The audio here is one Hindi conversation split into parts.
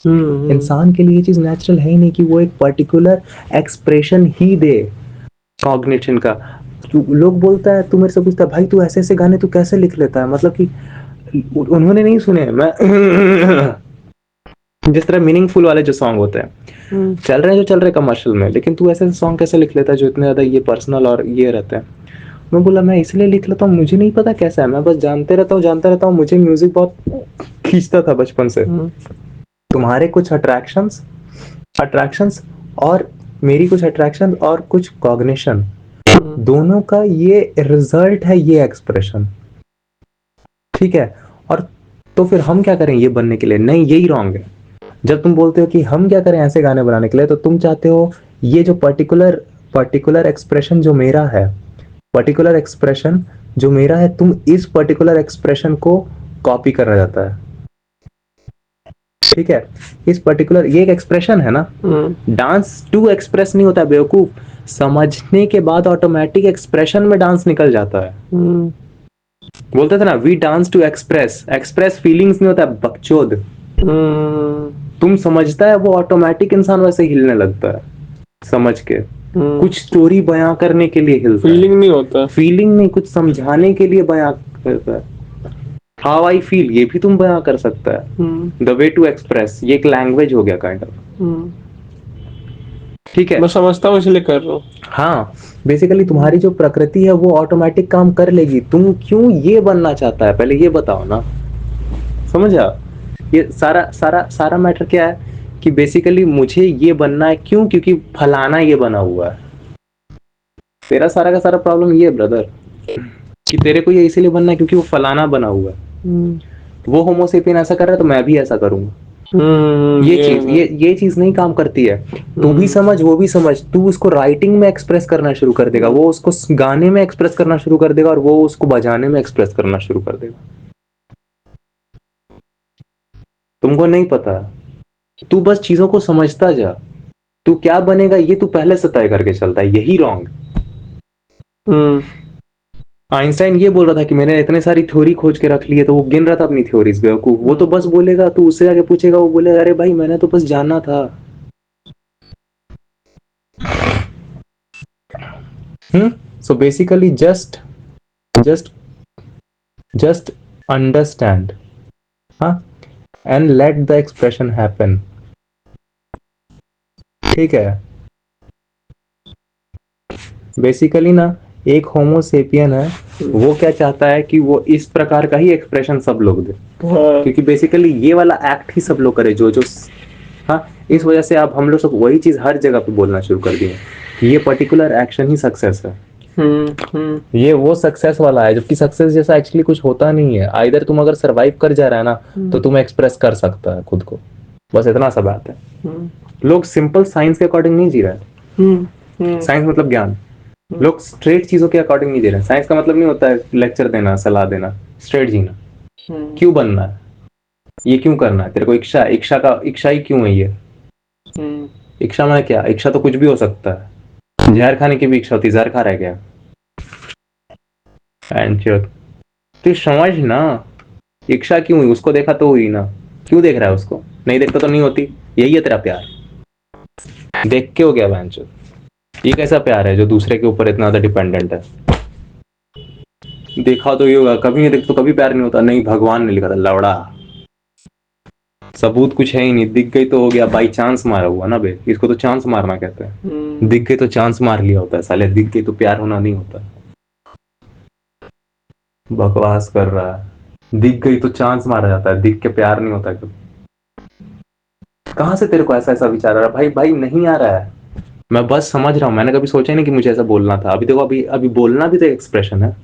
इंसान के लिए ये चीज नेचुरल है ही नहीं कि वो एक पर्टिकुलर एक्सप्रेशन ही दे कॉग्निशन का। लोग बोलता है, तू मेरे से पूछता है भाई तू ऐसे ऐसे गाने तू कैसे लिख लेता है, मतलब कि उन्होंने नहीं सुने मैं जिस तरह मीनिंगफुल वाले जो सॉन्ग होते हैं चल रहे हैं, जो चल रहे कमर्शियल में, लेकिन तू ऐसे सॉन्ग कैसे लिख लेता है जो इतने ज्यादा ये पर्सनल और ये रहते हैं। मैं बोला मैं इसलिए लिख लेता हूँ, मुझे नहीं पता कैसा है, मैं बस जानते रहता हूँ, मुझे म्यूजिक बहुत खींचता था बचपन से। तुम्हारे कुछ अट्रैक्शंस अट्रैक्शंस और मेरी कुछ अट्रैक्शन और कुछ कॉग्निशन, दोनों का ये रिजल्ट है, ये एक्सप्रेशन। ठीक है। और तो फिर हम क्या करें ये बनने के लिए? नहीं, यही रॉन्ग है। जब तुम बोलते हो कि हम क्या करें ऐसे गाने बनाने के लिए, तो तुम चाहते हो ये जो पर्टिकुलर एक्सप्रेशन जो मेरा है, पर्टिकुलर एक्सप्रेशन जो मेरा है, तुम इस पर्टिकुलर एक्सप्रेशन को कॉपी करना चाहता है। ठीक है। इस पर्टिकुलर ये एक एक्सप्रेशन है ना, डांस टू एक्सप्रेस नहीं होता बेवकूफ, समझने के बाद ऑटोमेटिक एक्सप्रेशन में डांस निकल जाता है। बोलते थे ना we dance to express, express feelings नहीं होता बकचोद। तुम समझता है वो ऑटोमेटिक इंसान वैसे हिलने लगता है समझ के, कुछ स्टोरी बयां करने के लिए हिलता है, फीलिंग नहीं होता, फीलिंग नहीं, कुछ समझाने के लिए बयां करता है। हाउ आई फील ये भी तुम बयां कर सकता है, द वे टू एक्सप्रेस, ये एक लैंग्वेज हो गया काइंड ऑफ। ठीक है, मैं समझता हूँ इसलिए कर रहा हूँ। हाँ, बेसिकली तुम्हारी जो प्रकृति है वो ऑटोमेटिक काम कर लेगी। तुम क्यों ये बनना चाहता है पहले ये बताओ ना, समझा? ये सारा सारा सारा मैटर क्या है कि बेसिकली मुझे ये बनना है, क्यों? क्योंकि फलाना ये बना हुआ है। तेरा सारा का सारा प्रॉब्लम ये है ब्रदर, कि तेरे को ये इसीलिए बनना है क्योंकि वो फलाना बना हुआ है। वो होमोसेपियन ऐसा कर रहा है तो मैं भी ऐसा करूंगा। ये चीज नहीं काम करती है। तू भी समझ, वो भी समझ, तू उसको राइटिंग में एक्सप्रेस करना शुरू कर देगा, वो उसको गाने में एक्सप्रेस करना शुरू कर देगा, और वो उसको बजाने में एक्सप्रेस करना शुरू कर देगा। तुमको नहीं पता, तू बस चीजों को समझता जा। तू क्या बनेगा ये तू पहले से तय करके चलता है, यही रॉन्ग। आइंस्टाइन ये बोल रहा था कि मैंने इतने सारी थ्योरी खोज के रख ली है, तो वो गिन रहा था अपनी थ्योरीज बेवकूफ। वो तो बस बोलेगा, तू उससे आगे पूछेगा, वो बोलेगा अरे भाई मैंने तो बस जानना था। So basically just just understand, हाँ, and let the expression happen. ठीक है। बेसिकली ना एक होमोसेपियन है, वो क्या चाहता है कि वो इस प्रकार का ही एक्सप्रेशन सब लोग दे, क्योंकि बेसिकली ये वाला एक्ट ही सब लोग करे जो हाँ, इस वजह से अब हम लोग सब वही चीज हर जगह पे बोलना शुरू कर दिए कि ये पर्टिकुलर एक्शन ही सक्सेस है। ये वो सक्सेस वाला है, जबकि सक्सेस जैसा एक्चुअली कुछ होता नहीं है। आइदर तुम अगर सरवाइव कर जा रहा है ना तो तुम एक्सप्रेस कर सकता है खुद को, बस इतना सा बात है। लोग सिंपल साइंस के अकॉर्डिंग नहीं जी रहे हैं। साइंस मतलब ज्ञान, लोग स्ट्रेट चीजों के अकॉर्डिंग नहीं दे रहे हैं। साइंस का मतलब नहीं होता है लेक्चर देना, सलाह देना, स्ट्रेट जीना। क्यों बनना है, ये क्यों करना है तेरे को, इच्छा इच्छा का इच्छा ही क्यों है ये? इच्छा में क्या, इच्छा तो कुछ भी हो सकता है। जहर खाने की भी इच्छा होती है, जहर खा रहा है क्या? तू समझ ना, इच्छा क्यों हुई, उसको देखा तो हुई ना, क्यों देख रहा है उसको? नहीं देखता तो नहीं होती। यही है तेरा प्यार, देख के हो गया बहनचोद। ये कैसा प्यार है जो दूसरे के ऊपर इतना ज्यादा डिपेंडेंट है? देखा तो ये होगा, कभी नहीं देख तो कभी प्यार नहीं होता। नहीं, भगवान ने लिखा था लवड़ा, सबूत कुछ है ही नहीं, दिख गई तो हो गया, बाई चांस मारा हुआ ना बे, इसको तो चांस मारना कहते हैं। दिख गई तो चांस मार लिया होता है साले, दिख गई तो प्यार होना नहीं होता। बकवास कर रहा है, दिख गई तो चांस मारा जाता है, दिख के प्यार नहीं होता कभी। कहां से तेरे को ऐसा ऐसा विचार आ रहा है? भाई भाई नहीं आ रहा है, मैं बस समझ रहा हूँ। मैंने कभी सोचा नहीं कि मुझे ऐसा बोलना था। अभी देखो, अभी अभी बोलना भी तो एक्सप्रेशन है।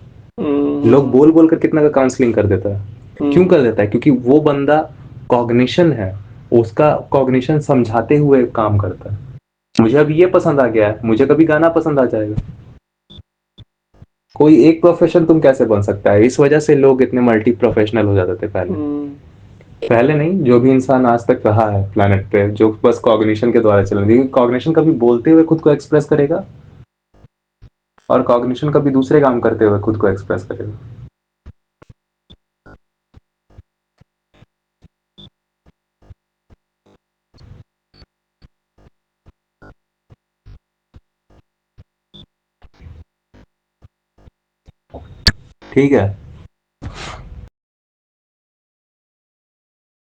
लोग बोल बोल कर कितना का काउंसलिंग कर देता है। क्यों कर देता है? क्योंकि वो बंदा कॉग्निशन है, उसका कॉग्निशन समझाते हुए काम करता है। मुझे अभी ये पसंद आ गया है, मुझे कभी गाना पसंद आ जाएगा। कोई एक प्रोफेशन तुम कैसे बन सकता है? इस वजह से लोग इतने मल्टी प्रोफेशनल हो जाते थे पहले नहीं, जो भी इंसान आज तक रहा है प्लेनेट पे, जो बस कॉग्निशन के द्वारा चल रही है। कॉग्निशन कभी बोलते हुए खुद को एक्सप्रेस करेगा, और कॉग्निशन कभी दूसरे काम करते हुए खुद को एक्सप्रेस करेगा। ठीक है।